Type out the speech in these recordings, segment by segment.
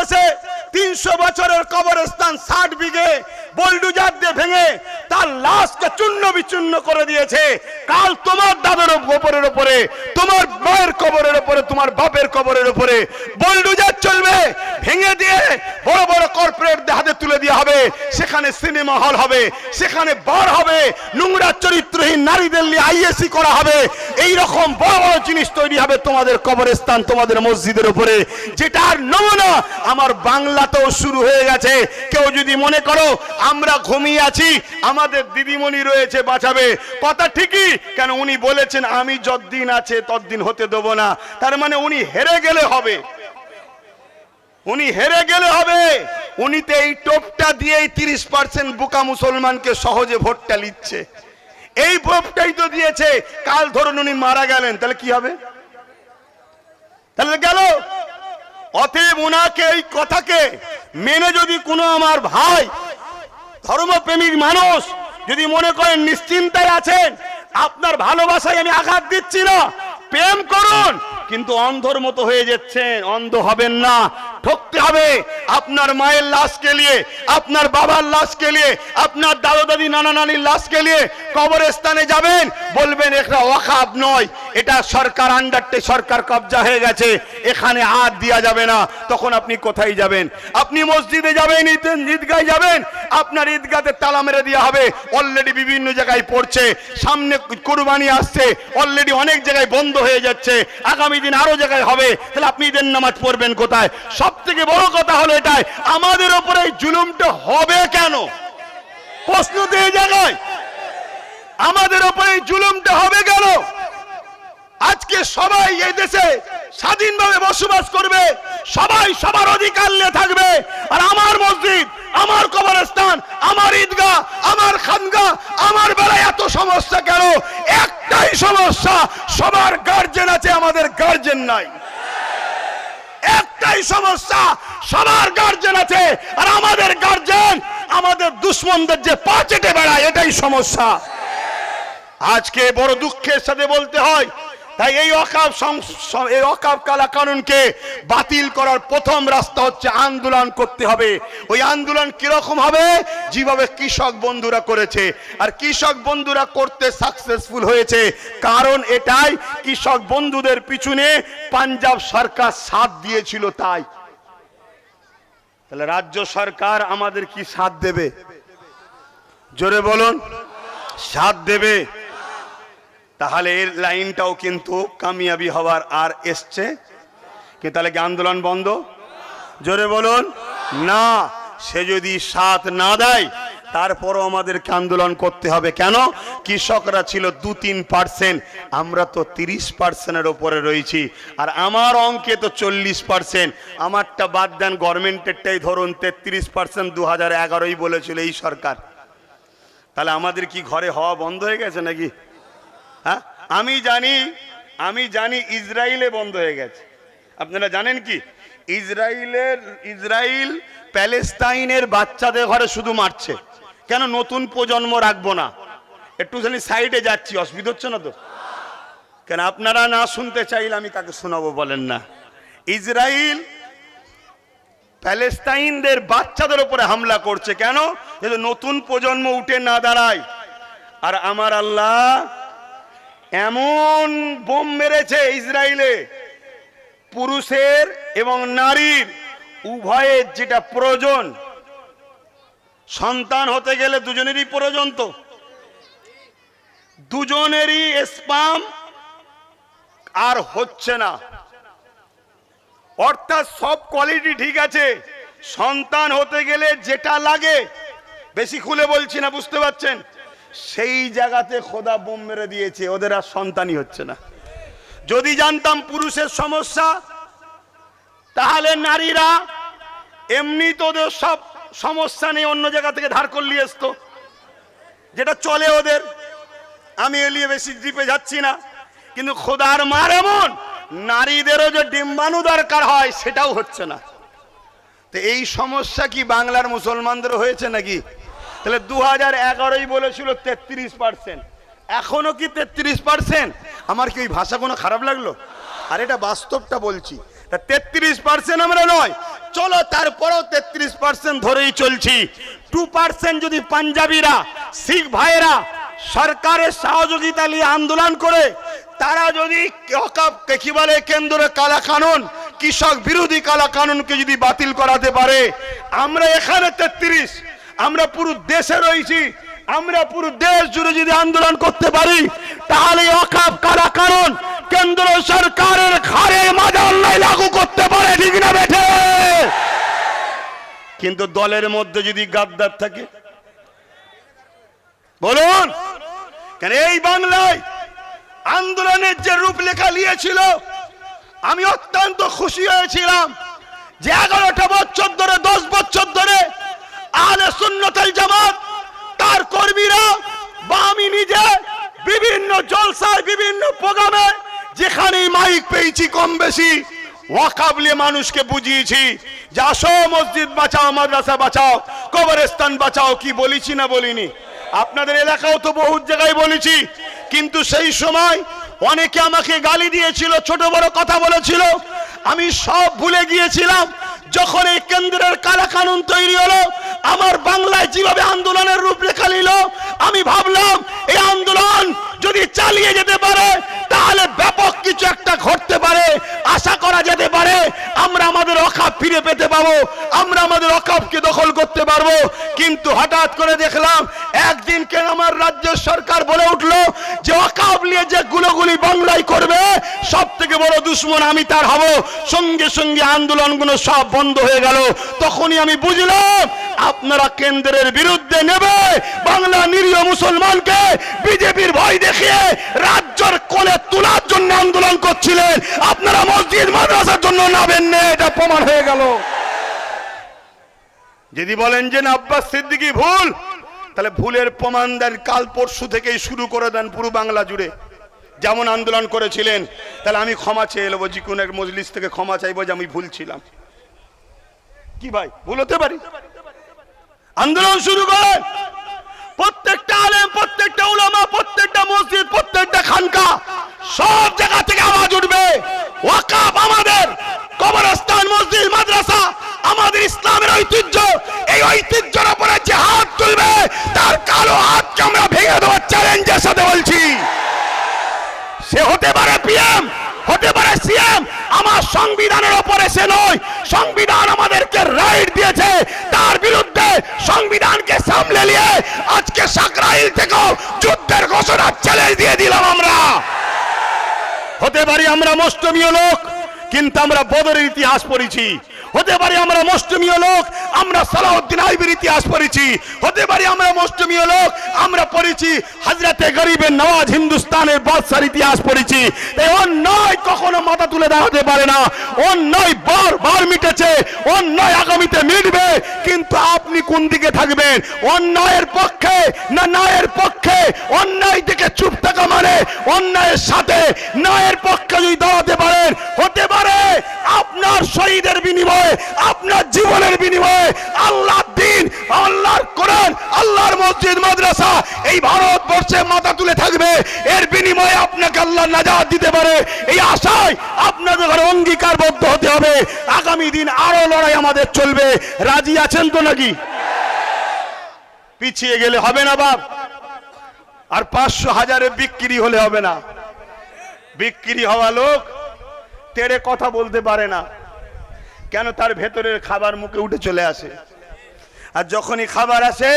বাংলাদেশে 300 বছরের কবরস্থান 60 বিঘে বুলডোজার দিয়ে ভেঙে তার লাশকে চূর্ণ বিচূর্ণ করে দিয়েছে। কাল তোমার দাদার উপরের উপরে, তোমার মায়ের কবরের উপরে, তোমার বাপের কবরের উপরে বুলডোজার চলবে, ভেঙে দিয়ে বড় বড় কর্পোরেটদের হাতে তুলে দেওয়া হবে। সেখানে সিনেমা হল হবে, সেখানে বার হবে, নোংরা চরিত্রহীন নারীদের নিয়ে আইএসি করা হবে। এই রকম বড় বড় জিনিস তৈরি হবে তোমাদের কবরস্থান, তোমাদের মসজিদের উপরে, যেটার নমুনা আমার বাংলাতেও শুরু হয়ে গেছে। কেউ যদি মনে করো আমরা ঘুমিয়ে আছি, আমাদের দিদিমণি রয়েছে বাঁচাবে, কথা ঠিকই, কেন উনি বলেছেন আমি যতদিন আছে ততদিন হতে দেব না। তার মানে উনি হেরে গেলে হবে, উনি হেরে গেলে হবে। উনি তো এই টোপটা দিয়েই 30% বোকা মুসলমানকে সহজে ভোটটা নিচ্ছে। এই ভোটটাই তো দিয়েছে। কাল ধরুন উনি মারা গেলেন, তাহলে কি হবে? তাহলে গেল। অতএব ওনাকে এই কথাকে মেনে যদি কোনো আমার ভাই ধর্মপ্রেমিক মানুষ যদি মনে করেন নিশ্চিন্তায় আছেন, আপনার ভালোবাসায় আমি আঘাত দিচ্ছি না, প্রেম করুন, কিন্তু অন্ধর মতো হয়ে যাচ্ছেন। অন্ধ হবেন না, ঠকতে হবে। আপনার মায়ের লাশকে নিয়ে, আপনার বাবার লাশকে নিয়ে, আপনার দাদা দাদি নানা নানির লাশকে নিয়ে কবরস্থানে যাবেন, বলবেন এটা ওয়াকফ নয়, এটা সরকার আন্ডারটে, সরকার কবজা হয়ে গেছে, এখানে হাত দেওয়া যাবে না। তখন আপনি কোথায় যাবেন? আপনি মসজিদে যাবেন, ঈদগায় যাবেন, আপনার ঈদগাতে তালা মেরে দেওয়া হবে। অলরেডি বিভিন্ন জায়গায় পড়ছে, সামনে কুরবানি আসছে, অলরেডি অনেক জায়গায় বন্ধ হয়ে যাচ্ছে, আগামী দিন আরো জায়গায় হবে। তাহলে আপনি ঈদের নামাজ পড়বেন কোথায়? সব থেকে বড় কথা হলো এটাই, আমাদের উপরে এই জুলুমটা হবে কেন? প্রশ্ন দিয়ে জায়গায় আমাদের উপরে এই জুলুমটা হবে কেন? আজকে সবাই এই দেশে স্বাধীনভাবে বসবাস করবে, সবাই সবার অধিকার নিয়ে থাকবে, আর আমার মসজিদ, আমার কবরস্থান, আমার ঈদগাহ, আমার খানগাহ, আমার বেলায় এত সমস্যা কেন? একটাই সমস্যা, সবার গার্জেন আছে, আমাদের গার্জেন নাই। একটাই সমস্যা, সবার গার্জেন আছে আর আমাদের গার্জেন আমাদের দুশ্মনদের যে পা চেটে বেড়ায়, এটাই সমস্যা। আজকে বড় দুঃখের সাথে বলতে হয়, তাই এই ওয়াকফ কালা কানুনকে বাতিল করার প্রথম রাস্তা হচ্ছে আন্দোলন করতে হবে। ওই আন্দোলন কিরকম হবে? যেভাবে কৃষক বন্ধুরা করেছে, আর কৃষক বন্ধুরা করতে সাকসেসফুল হয়েছে, কারণ এটাই কৃষক বন্ধুদের পিছনে পাঞ্জাব সরকার সাথ দিয়েছিল। তাই তাহলে রাজ্য সরকার আমাদের কি সাথ দেবে? জোরে বলুন, সাথ দেবে? তাহলে এর লাইনটাও কিন্তু কামিয়াবি হওয়ার আর এসছে কি? তাহলে কি আন্দোলন বন্ধ? জোরে বলুন না। সে যদি সাথ না দেয় তারপরও আমাদেরকে আন্দোলন করতে হবে। কেন? কৃষকরা ছিল 2-3%, আমরা তো 30%-এর উপরে রয়েছি, আর আমার অঙ্কে তো 40%। আমারটা বাদ দেন, গভর্নমেন্টেরটাই ধরুন 33%, 2011-ই বলেছিল এই সরকার। তাহলে আমাদের কি ঘরে হওয়া বন্ধ হয়ে গেছে নাকি? হ্যাঁ, আমি জানি ইসরায়েলে বন্ধ হয়ে গেছে। আপনারা জানেন কি? ইসরায়েল প্যালেস্টাইনের বাচ্চাদের ঘরে শুধু মারছে। কেন? নতুন প্রজন্ম রাখবো না। একটুখানি সাইডে যাচ্ছি, অসুবিধা হচ্ছে না তো? কেন আপনারা না শুনতে চাইলে আমি কাকে শোনাবো বলেন না? ইসরায়েল প্যালেস্টাইনদের বাচ্চাদের উপরে হামলা করছে। কেন? যাতে নতুন প্রজন্ম উঠে না দাঁড়ায়। আর আমার আল্লাহ এমন বোম মেরেছে ইসরায়েলে, পুরুষের এবং নারীর উভয়ের যেটা প্রয়োজন, সন্তান হতে গেলে দুজনেরই প্রয়োজন, তো দুজনেরই স্পাম আর হচ্ছে না। অর্থাৎ সব কোয়ালিটি ঠিক আছে, সন্তান হতে গেলে যেটা লাগে, বেশি খুলে বলছি না, বুঝতে পারছেন, সেই জায়গাতে খোদা বোম মেরে দিয়েছে, ওদের আর সন্তানই হচ্ছে না। যদি জানতাম পুরুষের সমস্যা, তাহলে নারীরা এমনি তো ওদের সব সমস্যা নেই, অন্য জায়গা থেকে ধার করলে আসতো, যেটা চলে ওদের। আমি এলিয়ে বেশি ডিপে যাচ্ছি না, কিন্তু খোদার মার এমন, নারীদেরও যে ডিম্বাণু দরকার হয় সেটাও হচ্ছে না। তো এই সমস্যা কি বাংলার মুসলমানদেরও হয়েছে নাকি? তাহলে 2011-ই বলেছিল 33%, এখনো কি 33%? আমার কি ওই ভাষা কোনো খারাপ লাগলো? আর এটা বাস্তবটা বলছি। 33% আমরা নয়, চলো তারপরেও 33% ধরেই চলছি। 2% যদি পাঞ্জাবিরা, শিখ ভাইয়েরা সরকারের সহযোগিতা নিয়ে আন্দোলন করে, তারা যদি কি বলে কেন্দ্রের কালা কানুন, কৃষক বিরোধী কালা কানুনকে যদি বাতিল করাতে পারে, আমরা এখানে 33, আমরা পুরো দেশে রয়েছি, আমরা পুরো দেশ জুড়ে যদি আন্দোলন করতে পারি, তাহলে ওয়াকফ কালা কানুন কেন্দ্র সরকারের ঘাড়ে মাজাল্লাই লাগু করতে পারে, ঠিক না বেঠে? কিন্তু দলের মধ্যে যদি গাদ্দার থাকে, বলুন কেন? এই বাংলায় আন্দোলনের যে রূপরেখা নিয়েছিল, আমি অত্যন্ত খুশি হয়েছিলাম যে 11টা বছর ধরে, 10 বছর ধরে আহলে সুন্নাত ওয়াল জামাত, তার কর্মীরা বা আমি নিজে বিভিন্ন জলসায়, বিভিন্ন প্রোগ্রামে যেখানেই মাইক পেয়েছি, কম বেশি ওয়াকফ নিয়ে মানুষকে বুঝিয়েছি যে আসো মসজিদ বাঁচাও, মাদ্রাসা বাঁচাও, কবরস্থান বাঁচাও। কি বলেছি না বলিনি? আপনাদের এলাকাও তো বহু জায়গায় বলেছি। কিন্তু সেই সময় অনেকে আমাকে গালি দিয়েছিল, ছোট বড় কথা বলেছিল, আমি সব ভুলে গিয়েছিলাম। যখন এই কেন্দ্রের কালা কানুন তৈরি হলো, আমার বাংলায় যেভাবে আন্দোলনের রূপরেখা নিল, আমি ভাবলাম এই আন্দোলন যদি চালিয়ে যেতে পারে তাহলে ব্যাপক কিছু একটা ঘটতে পারে, আশা করা যেতে পারে আমরা আমাদের ওয়াকফ ফিরে পেতে পাবো, আমরা আমাদের ওয়াকফকে দখল করতে পারবো। কিন্তু হঠাৎ করে দেখলাম একদিন কেন আমার রাজ্যের সরকার বলে উঠলো যে ওয়াকফ নিয়ে যে গুলোগুলি বাংলায় করবে সব থেকে বড় দুশ্মন আমি তার হব। সঙ্গে সঙ্গে আন্দোলনগুলো সব বন্ধ হয়ে গেল। তখনই আমি বুঝলাম আপনারা কেন্দ্রের বিরুদ্ধে নেবে বাংলা নিরীহ মুসলমানকে বিজেপির ভয় দেখিয়ে রাজ্যের কোলে তোলার জন্য আন্দোলন করছিলেন, আপনারা মসজিদ মাদ্রাসার জন্য নাবেন না, এটা প্রমাণ হয়ে গেল। যদি বলেন যে না আব্বাস সিদ্দিকী ভুল, তাহলে ভুলের প্রমাণ দেন, কাল পরশু থেকেই শুরু করে দেন পুরো বাংলা জুড়ে যেমন আন্দোলন করেছিলেন। তাহলে আমি ক্ষমা চেয়ে নেবো, যে কোনো এক মজলিস থেকে ক্ষমা চাইবো যে আমি ভুল ছিলাম। কি ভাই, ভুল হতে পারি? আন্দোলন শুরু করেন, প্রত্যেকটা আলেম, প্রত্যেকটা উলামা, প্রত্যেকটা মসজিদ, প্রত্যেকটা খানকা, সব জায়গা থেকে আওয়াজ উঠবে ওয়াকফ আমাদের, কবরস্থান, মসজিদ, মাদ্রাসা আমাদের ইসলামের ঐতিহ্য। এই ঐতিহ্যের উপরে যে হাত তুলবে তার কালো হাতকে আমরা ভেঙে দেওয়ার চ্যালেঞ্জের সাথে বলছি। সে হতে পারে পিএম, হতে পারে সিএম, আমার সংবিধানের উপরে সে নয়। সংবিধান আমাদেরকে রাইট দিয়েছে, তার বিরুদ্ধে সংবিধানকে সামলে নিয়ে আজকে সাকরাইল থেকেও যুদ্ধের ঘোষণা চ্যালেঞ্জ দিয়ে দিলাম আমরা। হতে পারি আমরা মুসলিমীয় লোক, কিন্তু আমরা বদরের ইতিহাস পড়েছি। হতে পারি আমরা মুসলিমীয় লোক, আমরা সালাউদ্দিন আইবির ইতিহাস পড়েছি। হতে পারি আমরা মুসলিমীয় লোক, আমরা পড়েছি হযরতে গরিবের নওয়াজ হিন্দুস্তানের বাদশার ইতিহাস পড়েছি। এই অন্যায় কখনো মাথা তুলে দাঁড়াতে পারে না। অন্যায় বারবার মিটেছে, অন্যায় আগামীতে মিটবে। কিন্তু আপনি কোন দিকে থাকবেন? অন্যায়ের পক্ষে না ন্যায়ের পক্ষে? অন্যায় থেকে চুপ থাকা মানে অন্যায়ের সাথে ন্যায়ের পক্ষে যদি দাঁড়াতে পারেন, হতে পারে আপনার শহীদের বিনিময়ে, আপনার জীবনের বিনিময়ে আল্লাহর দ্বীন, আল্লাহর কোরআন, আল্লাহর মসজিদ, মাদ্রাসা এই ভারতবর্ষে মাথা তুলে থাকবে। এর বিনিময়ে আপনাকে আল্লাহ নাজাত দিতে পারে। এই আশায় আপনাদের ঘরে অঙ্গীকারবদ্ধ হতে হবে। আগামী দিন আরো লড়াই আমাদের চলবে। রাজি আছেন তো নাকি? পিছিয়ে গেলে হবে না বাপ, আর 500 হাজারে বিক্রি হলে হবে না। বিক্রি হওয়া লোক তেড়ে কথা বলতে পারে না, কেন? তার ভেতরের খাবার মুখে উঠে চলে আসে, আর যখনই খাবার আসে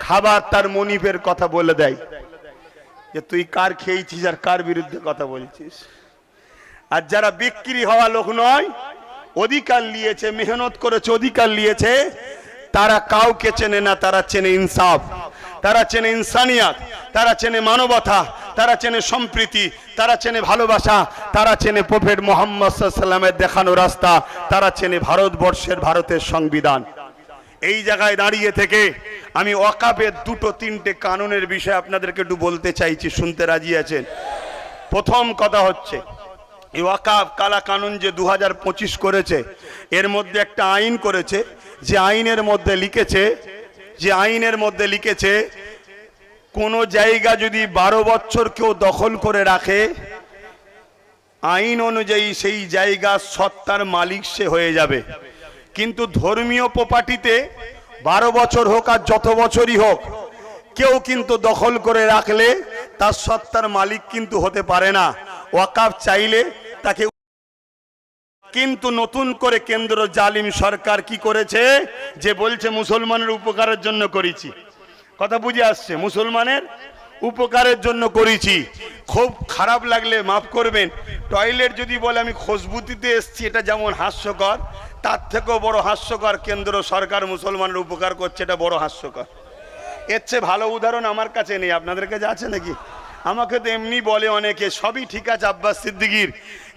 খাবার তার মনিবের কথা বলে দেয় যে তুই কার খেয়েছিস আর কার বিরুদ্ধে কথা বলছিস। আর যারা বিক্রি হওয়া লোক নয়, অধিকার নিয়েছে, মেহনত করেছে, অধিকার নিয়েছে, তারা কাউকে চেনে না। তারা চেনে ইনসাফ, তারা চেনে ইনসানিয়াত, তারা চেনে মানবতা, তারা চেনে সম্প্রীতি, তারা চেনে ভালোবাসা, তারা চেনে প্রফেট মুহাম্মদ সাল্লাল্লাহু আলাইহি ওয়াসাল্লামের দেখানো রাস্তা, তারা চেনে ভারতবর্ষের, ভারতের সংবিধান। এই জায়গায় দাঁড়িয়ে থেকে আমি ওয়াকফের 2-3টে কানুনের বিষয়ে আপনাদেরকে একটু বলতে চাইছি, শুনতে রাজি আছেন? প্রথম কথা হচ্ছে এই ওয়াকফ কালা কানুন যে 2025 করেছে, এর মধ্যে একটা আইন করেছে, যে আইনের মধ্যে লিখেছে কোন জায়গা যদি 12 বছর কেউ দখল করে রাখে, আইন অনুযায়ী সেই জায়গা সত্তার মালিক সে হয়ে যাবে। কিন্তু ধর্মীয় প্রপার্টিতে 12 বছর হোক আর যত বছরই হোক কেউ কিন্তু দখল করে রাখলে তার সত্তার মালিক কিন্তু হতে পারে না। ওয়াকাফ চাইলে তাকে, কিন্তু নতুন করে কেন্দ্র জালিম সরকার কি করেছে, যে বলছে মুসলমানের উপকারের জন্য করেছি। কথা বুঝে আসছে? মুসলমানের উপকারের জন্য করেছি। খুব খারাপ লাগলে মাফ করবেন, টয়লেট যদি বলে আমি খুশবু দিতে এসছি, এটা যেমন হাস্যকর, তার থেকেও বড় হাস্যকর কেন্দ্র সরকার মুসলমানের উপকার করছে, এটা বড় হাস্যকর। এর চেয়ে ভালো উদাহরণ আমার কাছে নেই। আপনাদের কাছে আছে নাকি? আমাকে তো এমনি বলে অনেকে, সবই ঠিক আছে আব্বাস সিদ্দিকীর,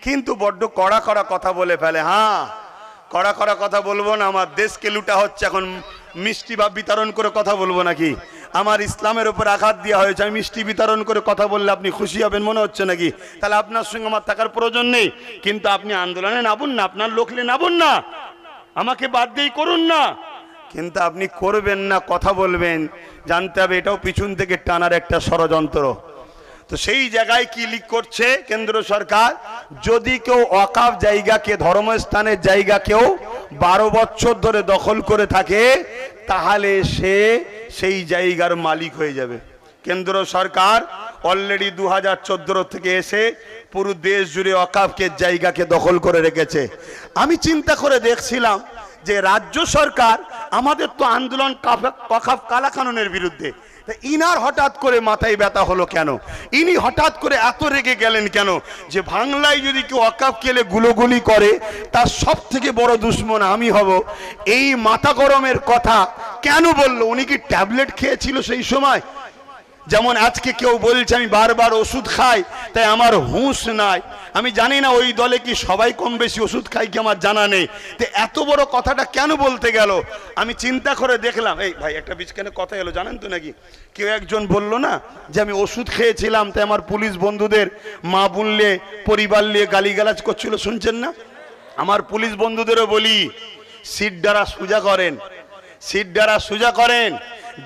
কিন্তু বড্ড কড়া কড়া কথা বলে ফেলে। হ্যাঁ, কড়া কড়া কথা বলবো না। আমার দেশকে লুটা হচ্ছে, এখন মিষ্টি ভাব বিতরণ করে কথা বলবো নাকি? আমার ইসলামের উপর আঘাত দেওয়া হয়েছে, আমি মিষ্টি বিতরণ করে কথা বললে আপনি খুশি হবেন মনে হচ্ছে নাকি? তাহলে আপনার সঙ্গে আমার থাকার প্রয়োজন নেই। কিন্তু আপনি আন্দোলনে নামুন না, আপনার লোকলে নামুন না, আমাকে বাদ দিয়েই করুন না, কিন্তু আপনি করবেন না, কথা বলবেন। জানতে হবে এটাও পিছন থেকে টানার একটা ষড়যন্ত্র। তো সেই জায়গায় কি লিক করছে কেন্দ্র সরকার, যদি কেউ ওয়াকাফ জায়গাকে, ধর্মস্থানের জায়গাকেও 12 বছর ধরে দখল করে থাকে, তাহলে সে সেই জায়গার মালিক হয়ে যাবে। কেন্দ্র সরকার অলরেডি 2014 থেকে এসে পুরো দেশ জুড়ে ওয়াকাফকে জায়গাকে দখল করে রেখেছে। আমি চিন্তা করে দেখছিলাম যে রাজ্য সরকার, আমাদের তো আন্দোলন ওয়াকাফ কালাকানুনের বিরুদ্ধে, ইনার হঠাৎ করে মাথায় ব্যথা হলো কেন? ইনি হঠাৎ করে এত রেগে গেলেন কেন যে বাংলায় যদি কেউ ওয়াকাফ কেলে গুলোগুলি করে তার সব থেকে বড় দুশ্মন আমি হব? এই মাথা গরমের কথা কেন বললো? উনি কি ট্যাবলেট খেয়েছিল সেই সময়? যেমন আজকে কেউ বলছে আমি বারবার ওষুধ খাই তাই আমার হুঁশ নাই। আমি জানি না ওই দলে কি সবাই কম বেশি ওষুধ খাই কি আমার জানা নেই। তো এত বড় কথাটা কেন বলতে গেল? আমি চিন্তা করে দেখলাম, এই ভাই একটা বিচখানে কথা এলো জানেন তো নাকি? কেউ একজন বলল না যে আমি ওষুধ খেয়েছিলাম তাই আমার পুলিশ বন্ধুদের মা বোনলে পরিবার নিয়ে গালিগালাজ করছিল, শুনছেন না? আমার পুলিশ বন্ধুদেরও বলি, সিট দ্বারা সোজা করেন, সিট দ্বারা সোজা করেন।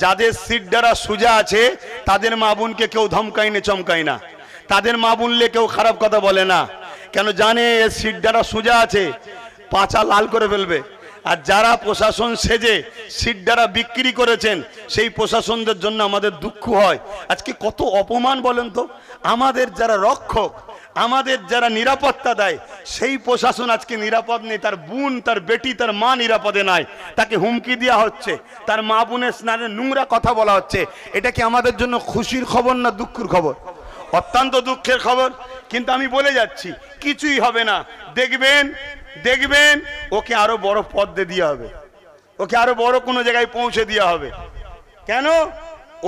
যাদের সিট দ্বারা সোজা আছে তাদের মা বোনকে কেউ ধমকাই না, চমকাই না, তাদের মা বোনলে কেউ খারাপ কথা বলে না। কেন জানে সিট দ্বারা সোজা আছে, পাছা লাল করে ফেলবে। আর যারা প্রশাসন সেজে সিট দ্বারা বিক্রি করেছেন সেই প্রশাসনদের জন্য আমাদের দুঃখ হয়। আজকে কত অপমান বলেন তো। আমাদের যারা রক্ষক, আমাদের যারা নিরাপত্তা দেয়, সেই প্রশাসন আজকে নিরাপদ নেই। তার বোন, তার বেটি, তার মা নিরাপদে নাই, তাকে হুমকি দেওয়া হচ্ছে, তার মা বোনের স্নানে নোংরা কথা বলা হচ্ছে। এটা কি আমাদের জন্য খুশির খবর না দুঃখের খবর? অত্যন্ত দুঃখের খবর। কিন্তু আমি বলে যাচ্ছি কিছুই হবে না। দেখবেন দেখবেন ওকে আরো বড় পদ দিয়ে হবে, ওকে আরো বড় কোনো জায়গায় পৌঁছে দেওয়া হবে। কেন?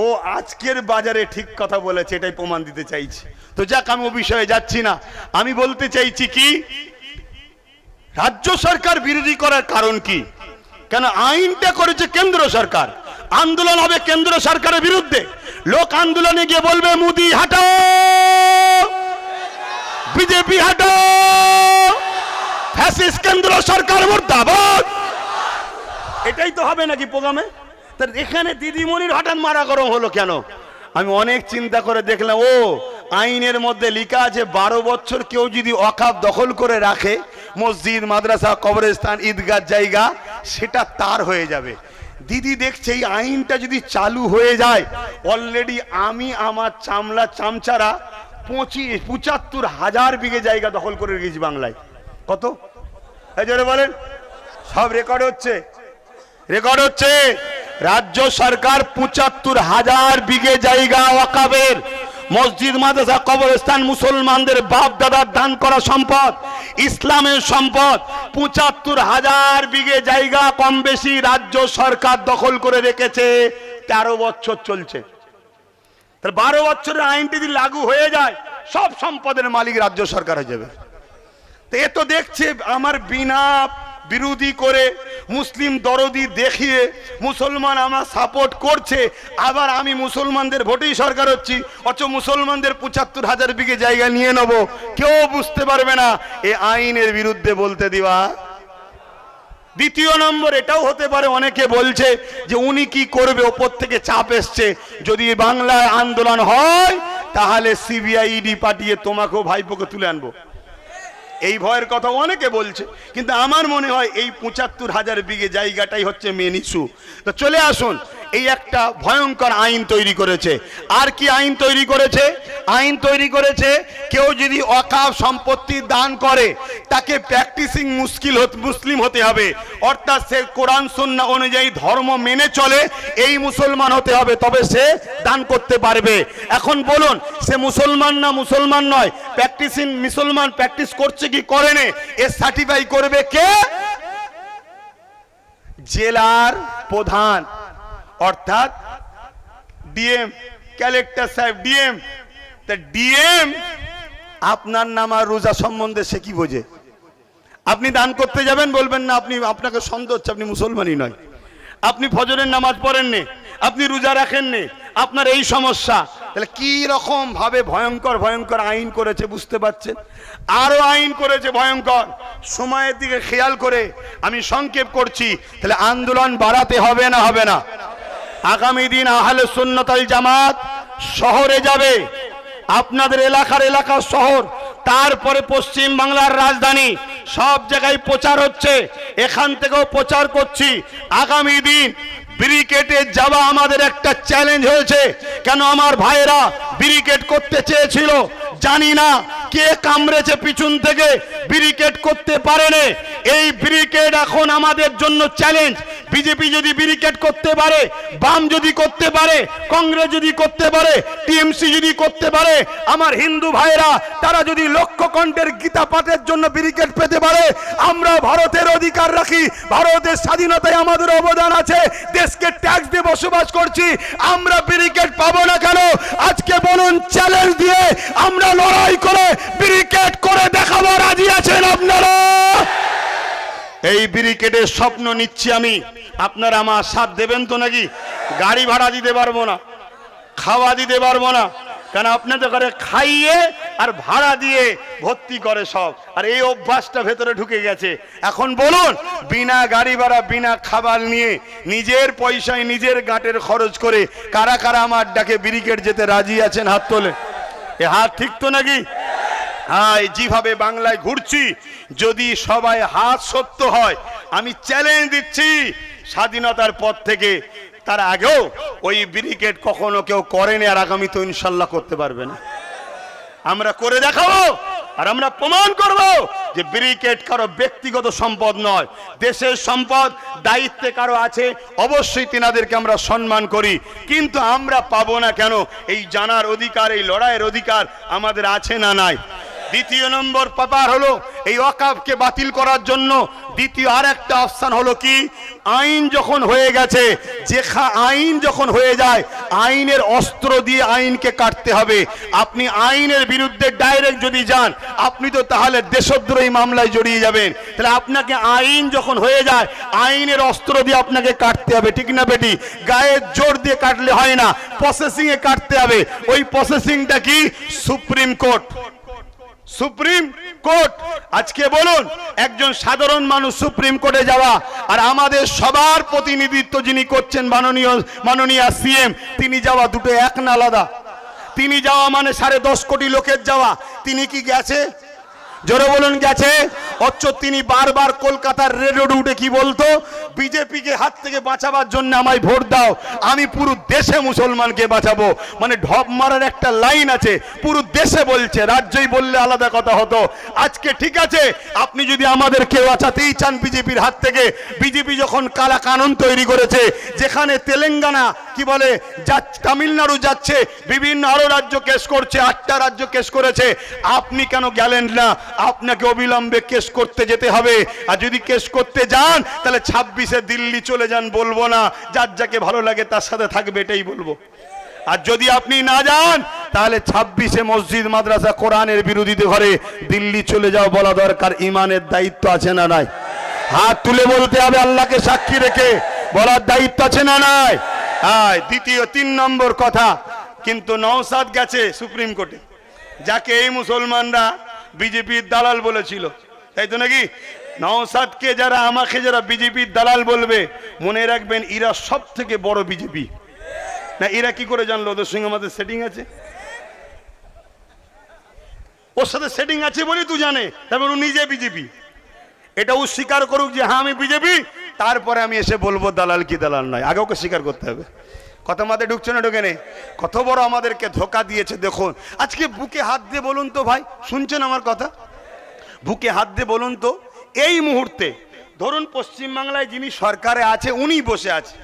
ও আজকের বাজারে ঠিক কথা বলেছে, এটাই প্রমাণ দিতে চাইছি। তো যাক, আমি ও বিষয়ে যাচ্ছি না। আমি বলতে চাইছি কি, রাজ্য সরকার বিরোধী করার কারণ কি? কেন আইনটা করেছে কেন্দ্র সরকার, আন্দোলন হবে কেন্দ্র সরকারের বিরুদ্ধে। লোক আন্দোলনে গিয়ে বলবে মোদি হাটাও, বিজেপি হাটাও, ফ্যাসিস্ট কেন্দ্র সরকার মুর্দাবাদ। এটাই তো হবে নাকি প্রোগ্রামে? তার এখানে দিদিমণির হঠাৎ মারা গরম হলো কেন? আমি অনেক চিন্তা করে দেখলাম, ও আইনের মধ্যে লেখা আছে 12 বছর কেউ যদি ওয়াকাফ দখল করে রাখে, মসজিদ, মাদ্রাসা, কবরস্থান, ঈদগাহ জায়গা, সেটা তার হয়ে যাবে। দিদি দেখছে এই আইনটা যদি চালু হয়ে যায়, অলরেডি আমি আমার চামলা চামচারা 75,000 বিঘে জায়গা দখল করে রেখেছি বাংলায়। কত? এই জোরে বলেন। সব রেকর্ড হচ্ছে, রেকর্ড হচ্ছে। রাজ্য সরকার 75,000 বিঘে জায়গা ওয়াকাফের, মসজিদ, মাদ্রাসা, কবরস্থান, মুসলমানদের বাপ দাদার দান করা সম্পদ, ইসলামের সম্পদ, 75,000 বিঘে জায়গা কম বেশি রাজ্য সরকার দখল করে রেখেছে। 13 বছর চলছে। 12 বছরের আইনটি যদি লাগু হয়ে যায়, সব সম্পদের মালিক রাজ্য সরকার হয়ে যাবে। তো এ তো দেখছে আমার বিনা বিরোধী করে, মুসলিম দরদি দেখিয়ে মুসলমান আমার সাপোর্ট করছে, আবার আমি মুসলমানদের ভোটেই সরকার হচ্ছি, অথচ মুসলমানদের 75,000 বিঘে জায়গা নিয়ে নেব, কেউ বুঝতে পারবে না। এই আইনের বিরুদ্ধে বলতে দিবা। দ্বিতীয় নম্বর, এটাও হতে পারে অনেকে বলছে যে উনি কি করবে, ওপর থেকে চাপ এসছে, যদি বাংলায় আন্দোলন হয় তাহলে সিবিআই, ইডি পাঠিয়ে তোমাকেও ভাইপোকে তুলে আনবো। এই ভয়ের কথা অনেকে বলছে, কিন্তু আমার মনে হয় এই ৭৫,০০০ বিঘে জায়গাটাই হচ্ছে মেন ইস্যু। তো চলে আসুন, এই একটা ভয়ঙ্কর আইন তৈরি করেছে। আর কি আইন তৈরি করেছে? আইন তৈরি করেছে কেউ যদি ওয়াকফ সম্পত্তি দান করে তাকে প্র্যাকটিসিং মুসলিম হতে হবে, অর্থাৎ সে কোরআন সুন্নাহ অনুযায়ী ধর্ম মেনে চলে এই মুসলমান হতে হবে, তবে সে দান করতে পারবে। এখন বলুন, সে মুসলমান না মুসলমান নয়? প্র্যাকটিসিং মুসলমান প্র্যাকটিস করছে কি করেনি এ সার্টিফাই করবে কে? জেলার প্রধান, অর্থাৎ ডিএম, কালেক্টর সাহেব, ডিএম। তা ডিএম আপনার নামাজ রোজা সম্বন্ধে সে কি বোঝে? আপনি দান করতে যাবেন, বলবেন না আপনি, আপনাকে সন্দেহ হচ্ছে আপনি মুসলমানই নয়, আপনি ফজরের নামাজ পড়েননি, আপনি রোজা রাখেননি, আপনার এই সমস্যা। তাহলে কি রকম ভাবে ভয়ঙ্কর ভয়ঙ্কর আইন করেছে বুঝতে পারছেন? আরো আইন করেছে ভয়ঙ্কর। সময়ের দিকে খেয়াল করে আমি সংক্ষেপ করছি। তাহলে আন্দোলন বাড়াতে হবে না হবে না? আগামী দিন আহলে সুন্নাত ওয়াল জামাত শহরে যাবে, আপনাদের এলাকার শহর, তারপরে পশ্চিম বাংলার রাজধানী, সব জায়গায় প্রচার হচ্ছে, এখান থেকেও প্রচার করছি। আগামী দিন ব্রিকেটে যাওয়া আমাদের একটা চ্যালেঞ্জ হয়েছে। কেন আমার ভাইয়েরা ব্রিকেট করতে চেয়েছিল, জানি না কে কামড়েছে পিছন থেকে, ব্রিকেট করতে পারেনি। এই ব্রিকেট এখন আমাদের জন্য চ্যালেঞ্জ। বিজেপি যদি ব্রিকেট করতে পারে, বাম যদি করতে পারে, কংগ্রেস যদি করতে পারে, টিএমসি যদি করতে পারে, আমার হিন্দু ভাইয়েরা তারা যদি লক্ষ কণ্ঠের গীতা পাঠের জন্য ব্রিকেট পেতে পারে, আমরা ভারতের অধিকার রাখি, ভারতের স্বাধীনতায় আমাদের অবদান আছে, দেশকে ট্যাক্স দিয়ে বসবাস করছি, আমরা ব্রিকেট পাবো না কেন? আজকে বলুন, চ্যালেঞ্জ দিয়ে আমরা লড়াই করে ব্রিকেট করে দেখাবো, রাজি আছেন আপনারা? এই ব্রিকেটের স্বপ্ন নিচ্ছি আমি, আপনারা আমার সাথ দেবেন তো নাকি? গাড়ি ভাড়া দিতে পারবো না, খাওয়া দিতে পারবো না, কারণ আপনাদের ঘরে খাইয়ে আর ভাড়া দিয়ে ভর্তি করে সব, আর এই অভ্যাসটা ভেতরে ঢুকে গেছে। এখন বলুন, বিনা গাড়ি ভাড়া বিনা খাবার নিয়ে নিজের পয়সায় নিজের গাঁটের খরচ করে কারা কারা আমার ডাকে ব্রিকেট যেতে রাজি আছেন? হাত তোলে। এ হাত ঠিক তো নাকি? হ্যাঁ, যেভাবে বাংলায় ঘুরছি, যদি সবাই হাত সত্য হয়, আমি চ্যালেঞ্জ দিচ্ছি, স্বাধীনতার পর থেকে তার আগেও ওই ব্রিকেট কখনো কেউ করেনি, আর আগামী তো ইনশাল্লাহ করতে পারবে না। আমরা করে দেখাবো, আর আমরা প্রমাণ করব যে ব্রিকেট কারো ব্যক্তিগত সম্পদ নয়, দেশের সম্পদ, দায়িত্বে কারো আছে, অবশ্যই তিনাদেরকে আমরা সম্মান করি, কিন্তু আমরা পাবো না কেন? এই জানার অধিকার, এই লড়াইয়ের অধিকার আমাদের আছে না নাই? দ্বিতীয় নম্বর ব্যাপার হলো এই ওয়াকফকে বাতিল করার জন্য দ্বিতীয় আর একটা অপশন হলো কি, আইন যখন হয়ে গেছে, আইন যখন হয়ে যায়, আইনের অস্ত্র দিয়ে আইনকে কাটতে হবে। আপনি আইনের বিরুদ্ধে ডাইরেক্ট যদি যান, আপনি তো তাহলে দেশদ্রোহী মামলায় জড়িয়ে যাবেন। তাহলে আপনাকে আইন যখন হয়ে যায়, আইনের অস্ত্র দিয়ে আপনাকে কাটতে হবে, ঠিক না বেটি? গায়ের জোর দিয়ে কাটলে হয় না, প্রসেসিং এ কাটতে হবে। ওই প্রসেসিংটা কি? Supreme court. Supreme court. আজকে বলুন, একজন সাধারণ মানুষ সুপ্রিম কোর্টে যাওয়া, আর আমাদের সবার প্রতিনিধিত্ব যিনি করছেন মাননীয় সিএম, তিনি যাওয়া দুটো এক না আলাদা? তিনি যাওয়া মানে 10.5 কোটি লোকের যাওয়া, তিনি কি গেছে? জোরে বলুন, গেছে? অথচ তিনি বারবার কলকাতার রেড রোডে উঠে কি বলতো? বিজেপিকে হাত থেকে বাঁচাবার জন্য আমায় ভোট দাও, আমি পুরো দেশে মুসলমানকে বাঁচাবো। মানে ঢপ মারার একটা লাইন আছে, পুরো দেশে বলছে, রাজ্যই বললে আলাদা কথা হতো। আজকে ঠিক আছে, আপনি যদি আমাদেরকে বাঁচাতেই চান বিজেপির হাত থেকে, বিজেপি যখন কালা কানুন তৈরি করেছে, যেখানে তেলেঙ্গানা কি বলে তামিলনাড়ু যাচ্ছে, বিভিন্ন আরো রাজ্য কেস করছে, 8টা রাজ্য কেস করেছে, আপনি কেন গেলেন না? আপনাকে অবিলম্বে কেস করতে যেতে হবে। আর যদি কেস করতে যান, তাহলে 26-এ দিল্লি চলে যান, বলবো না, যার যাকে ভালো লাগে তার সাথে থাকবে, এটাই বলবো। আর যদি আপনি না যান, তাহলে 26-এ মসজিদ মাদ্রাসা কোরআনের বিরোধীতে ঘরে দিল্লি চলে যাও বলা দরকার। ইমানের দায়িত্ব আছে না নাই? হাত তুলে বলতে হবে, আল্লাহকে সাক্ষী রেখে বলার দায়িত্ব আছে না নাই? হ্যাঁ। দ্বিতীয় 3 নম্বর কথা, কিন্তু নওশাদ গেছে সুপ্রিম কোর্টে, যাকে এই মুসলমানরা বিজেপির দালাল বলেছিল, তাই তো নাকি? নওশাদকে যারা, আমাকে যারা বিজেপির দালাল বলবে, মনে রাখবেন এরা সব থেকে বড় বিজেপি। না, এরা কি করে জানলো ওদের সঙ্গে আমাদের সেটিং আছে? ওর সাথে সেটিং আছে বলি তুই জানে, তারপর ও নিজে বিজেপি। এটা ও স্বীকার করুক যে হ্যাঁ আমি বিজেপি, তারপরে আমি এসে বলবো দালাল কি দালাল নয়। আগে ওকে স্বীকার করতে হবে। কথা মাথায় ঢুকছে না ঢোকে নেই? কত বড় আমাদেরকে ধোকা দিয়েছে দেখুন। আজকে বুকে হাত দিয়ে বলুন তো ভাই, শুনছেন আমার কথা? বুকে হাত দিয়ে বলুন তো, এই মুহূর্তে ধরুন পশ্চিমবাংলায় যিনি সরকারে আছে উনি বসে আছে,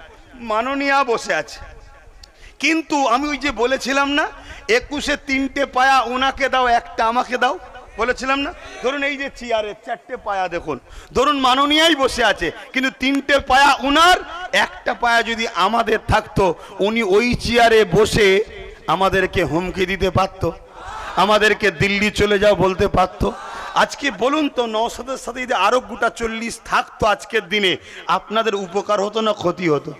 মাননীয়া বসে আছে, কিন্তু আমি ওই যে বলেছিলাম না 21-এ 3টে পায়া ওনাকে দাও, একটা আমাকে দাও, বলেছিলাম না? ধরুন এই যে চেয়ারে 4টে পায়া দেখুন, ধরুন মাননীয়াই বসে আছে, কিন্তু 3টে পায়া উনার, একটা পায়া যদি আমাদের থাকতো, উনি ওই চেয়ারে বসে আমাদেরকে হুমকি দিতে পারত, আমাদেরকে দিল্লি চলে যাও বলতে পারত। আজকে বলুন তো, নওশাদের সাথে যদি আরো গোটা 40 থাকতো আজকের দিনে, আপনাদের উপকার হতো না ক্ষতি হতো?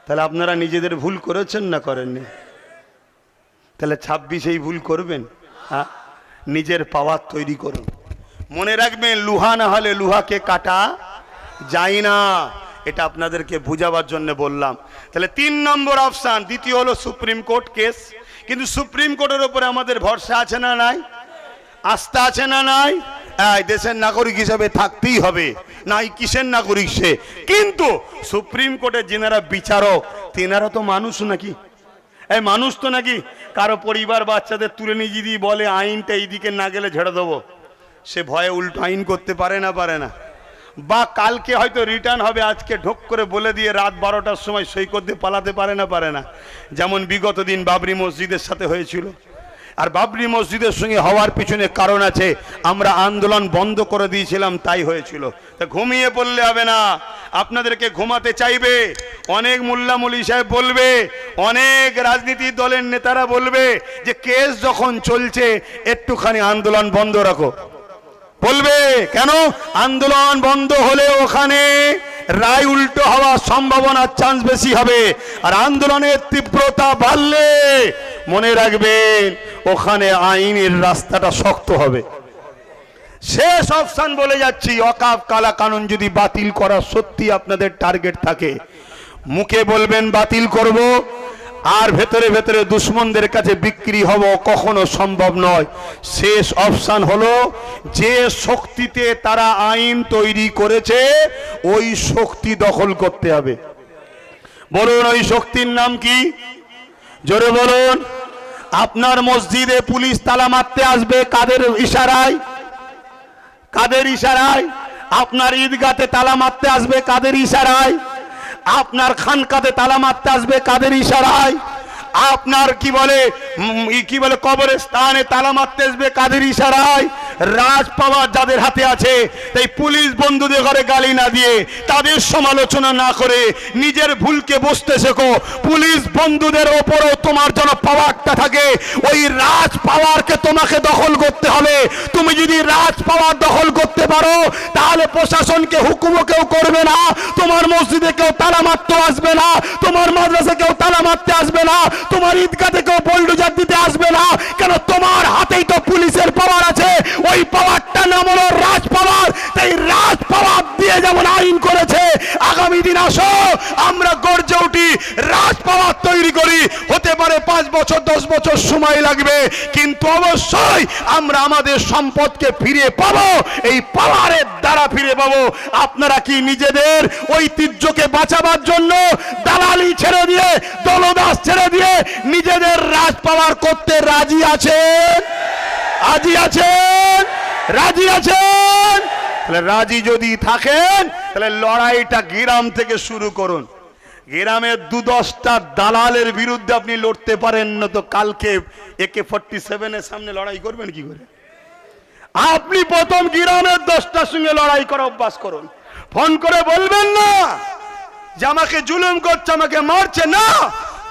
তাহলে আপনারা নিজেদের ভুল করেছেন না করেননি? তাহলে 26 এই ভুল করবেন? হ্যাঁ, নিজের পাওয়ার তৈরি করুন। মনে রাখবেন, লোহা না হলে লোহাকে কাটা যায় না। এটা আপনাদেরকে বুঝাবার জন্য বললাম। তাহলে 3 নম্বর অপশন। দ্বিতীয় হলো সুপ্রিম কোর্ট কেস। কিন্তু সুপ্রিম কোর্টের উপরে আমাদের ভরসা আছে না নাই? আস্থা আছে না নাই? দেশের নাগরিক হিসাবে থাকতেই হবে, নাই কিসের নাগরিক সে। কিন্তু সুপ্রিম কোর্টের যেনারা বিচারক, তেনারা তো মানুষ নাকি? এই মানুষ তো নাকি? কারো পরিবার বাচ্চাদের তুলে নিয়ে যদি বলে আইনটা এইদিকে না গেলে ঝেড়ে দেবো, সে ভয়ে উল্টো আইন করতে পারে না? পারে না? বা কালকে হয়তো রিটার্ন হবে, আজকে ঢোক করে বলে দিয়ে রাত 12টার সময় সই করতে পালাতে পারে না? পারে না? যেমন বিগত দিন বাবরি মসজিদের সাথে হয়েছিল। আর বাবরি মসজিদের সঙ্গে হওয়ার পিছনে কারণ আছে, আমরা আন্দোলন বন্ধ করে দিয়েছিলাম, তাই হয়েছিল। তা ঘুমিয়ে পড়লে হবে না, আপনাদেরকে ঘুমাতে চাইবে। অনেক মোল্লা মৌলভী সাহেব বলবে, অনেক রাজনীতির দলের নেতারা বলবে যে কেস যখন চলছে একটুখানি আন্দোলন বন্ধ রাখো। বলবে কেন? আন্দোলন বন্ধ হলে ওখানে রায় উল্টো হওয়ার সম্ভাবনার চান্স বেশি হবে, আর আন্দোলনের তীব্রতা বাড়লে মনে রাখবেন ওখানে আইনের রাস্তাটা শক্ত হবে। শেষ অপশন বলে যাচ্ছি, ওয়াকফ কালা কানুন যদি বাতিল করা সত্যি আপনাদের টার্গেট থাকে, মুখে বলবেন বাতিল করব, আর ভেতরে ভেতরে দুশ্মনদের কাছে বিক্রি হব, কখনো সম্ভব নয়। শেষ অপশন হলো, যে শক্তিতে তারা আইন তৈরি করেছে ওই শক্তি দখল করতে হবে। বলুন ওই শক্তির নাম কি? জোরে বলুন। আপনার মসজিদে পুলিশ তালা মারতে আসবে কাদের ইশারায়? কাদের ইশারায়? আপনার ঈদগাতে তালা মারতে আসবে কাদের ইশারায়? আপনার খানকাতে তালা মারতে আসবে কাদের ইশারায়? আপনার কি বলে কবরস্থানে তালা মারতে আসবে কাদের ইশারায়? রাজ পাওয়ার যাদের হাতে আছে, তাই পুলিশ বন্ধুদের ঘরে গালি না দিয়ে, তাদের সমালোচনা না করে নিজের ভুলকে বুঝতে শেখো। পুলিশ বন্ধুদের ওপরও তোমার যেন পাওয়ারটা থাকে, ওই রাজ পাওয়ারকে তোমাকে দখল করতে হবে। তুমি যদি রাজ পাওয়ার দখল করতে পারো, তাহলে প্রশাসনকে হুকুমও কেউ করবে না, তোমার মসজিদে কেউ তালা মারতে আসবে না, তোমার মাদ্রাসা কেউ তালা মারতে আসবে না, তোমার ঈদগাতে কেউ বুলডোজার দিতে আসবে না। কেন? তোমার হাতেই তো পুলিশের পাওয়ার আছে। ওই পাওয়ারটা নাম হলো রাজ পাওয়ার। তাই রাজ পাওয়ার দিয়ে যেমন আইন করেছে, আগামী দিন আসো আমরা গর্জে উঠি, রাজ পাওয়ার তৈরি করি। হতে পারে 5 বছর 10 বছর সময় লাগবে, কিন্তু অবশ্যই আমরা আমাদের সম্পদকে ফিরে পাবো, এই পাওয়ারের দ্বারা ফিরে পাবো। আপনারা কি নিজেদের ঐতিহ্যকে বাঁচাবার জন্য দালালি ছেড়ে দিয়ে, দলদাস ছেড়ে দিয়ে নিজেদের রাজ পাওয়ার করতে রাজি আছেন? রাজি আছেন? রাজি আছেন? তাহলে রাজি যদি থাকেন, তাহলে লড়াইটা গ্রাম থেকে শুরু করুন। গ্রামের 2-10টা দালালের বিরুদ্ধে আপনি লড়তে পারেন না, তো কালকে AK-47 এর সামনে লড়াই করবেন কি করে? আপনি প্রথম গ্রামের 10টার সঙ্গে লড়াই করা অভ্যাস করুন। ফোন করে বলবেন না যে আমাকে জুলুম করছে, আমাকে মারছে। না,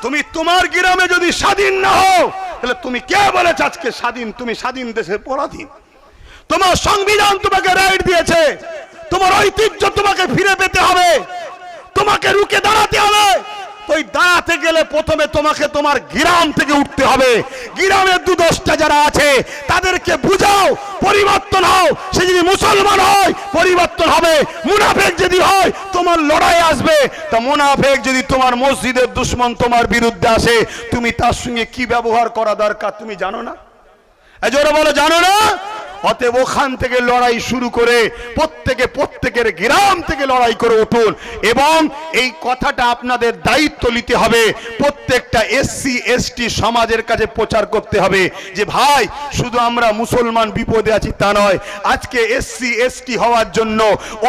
তুমি তোমার গ্রামে যদি স্বাধীন না হও, তাহলে তুমি কে বলেছ আজকে স্বাধীন? তুমি স্বাধীন দেশের পরাধীন। তোমার সংবিধান তোমাকে রাইট দিয়েছে, তোমার ঐতিহ্য তোমাকে ফিরে পেতে হবে, তোমাকে রুখে দাঁড়াতে হবে। ওই দাঁড়াতে গেলে প্রথমে তোমাকে তোমার গ্রাম থেকে উঠতে হবে। গ্রামের 2-10টা যারা আছে তাদেরকে বুঝাও, পরিবর্তন হও। সে যদি মুসলমান হয় পরিবর্তন হবে, মুনাফেক যদি হয় তোমার লড়াই আসবে। তা মুনাফেক যদি তোমার মসজিদের দুশ্মন তোমার বিরুদ্ধে আসে, তুমি তার সঙ্গে কি ব্যবহার করা দরকার তুমি জানো না? জোরে বলো, জানো না? অতএব ওখান থেকে লড়াই শুরু করে প্রত্যেকের গ্রাম থেকে লড়াই করে উঠুন। এবং এই কথাটা আপনাদের দায়িত্ব নিতে হবে, প্রত্যেকটা এসসি এসটি সমাজের কাছে প্রচার করতে হবে যে ভাই শুধু আমরা মুসলমান বিপদে আছি তা নয়, আজকে এসসি এসটি হওয়ার জন্য,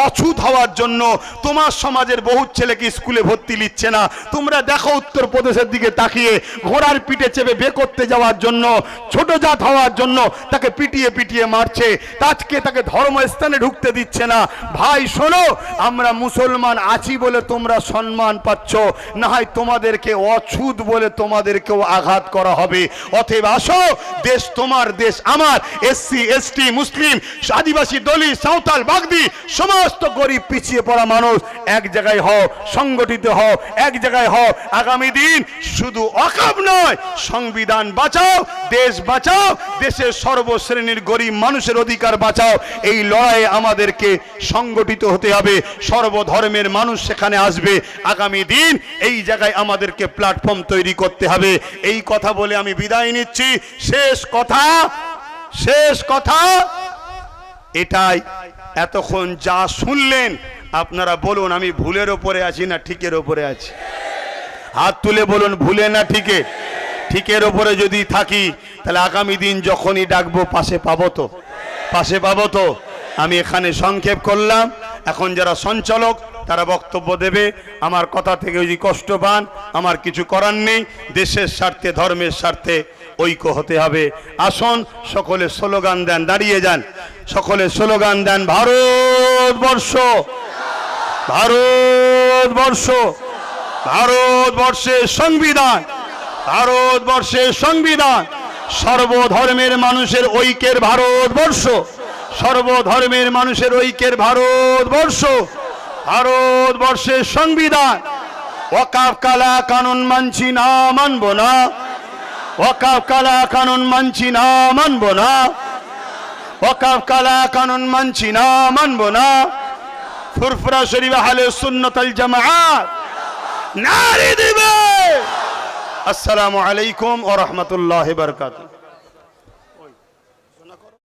অছুত হওয়ার জন্য তোমার সমাজের বহু ছেলেকে স্কুলে ভর্তি নিচ্ছে না। তোমরা দেখো উত্তরপ্রদেশের দিকে তাকিয়ে, ঘোড়ার পিঠে চেপে বে করতে যাওয়ার জন্য, ছোট জাত হওয়ার জন্য তাকে পিটিয়ে পিটিয়ে মারছে, আজকে তাকে ধর্মস্থানে ঢুকতে দিচ্ছে না। ভাই শোনো, আমরা মুসলমান আছি বলে তোমরা সম্মান পাচ্ছ, না হয় তোমাদেরকে অছুত বলে তোমাদেরকেও আঘাত করা হবে। অতএব আসো, দেশ তোমার, দেশ আমার, এসসি এসটি মুসলিম আদিবাসী দলিত সাঁওতাল বাগদি সমস্ত গরিব পিছিয়ে পড়া মানুষ এক জায়গায় হও, সংগঠিত হও, এক জায়গায় হও। আগামী দিন শুধু ওয়াকফ নয়, সংবিধান বাঁচাও, দেশ বাঁচাও, দেশের সর্বশ্রেণীর গরিব মানুষের অধিকার বাঁচাও। এই লড়াইয়ে আমাদেরকে সংগঠিত হতে হবে, সর্বধর্মের মানুষ সেখানে আসবে। আগামী দিন এই জায়গায় আমাদেরকে প্ল্যাটফর্ম তৈরি করতে হবে। এই কথা বলে আমি বিদায় নিচ্ছি। শেষ কথা এটাই। এতক্ষণ যা শুনলেন আপনারা বলুন আমি ভুলের ওপরে আছি না ঠিকের ওপরে আছি? হাত তুলে বলুন, ভুলে না ঠিকে? ঠিকের ওপরে যদি থাকি তাহলে আগামী দিন যখনই ডাকবো পাশে পাবো তো। আমি এখানে সংক্ষেপ করলাম। এখন যারা সঞ্চালক তারা বক্তব্য দেবে। আমার কথা থেকে যদি কষ্ট পান আমার কিছু করার নেই। দেশের স্বার্থে, ধর্মের স্বার্থে ঐক্য হতে হবে। আসুন সকলে স্লোগান দেন, দাঁড়িয়ে যান, সকলে স্লোগান দেন, ভারতবর্ষ, ভারতবর্ষ, ভারতবর্ষের সংবিধান, ভারতবর্ষের সংবিধান, সর্বধর্মের মানুষের ঐক্যের ভারতবর্ষ, সর্বধর্মের মানুষের ঐক্যের ভারতবর্ষ, ভারতবর্ষের সংবিধান। ওয়াকফ কালা কানুন মানছি না, মানব না। ওয়াকফ কালা কানুন মানছি না, মানব না। ওয়াকফ কালা কানুন মানছি না, মানব না। ফুরফুরা শরীফ আহলে সুন্নাত ওয়াল জামাআত নারে দিবে। আসসালামু আলাইকুম ওয়া রাহমাতুল্লাহি ওয়া বারাকাতুহু।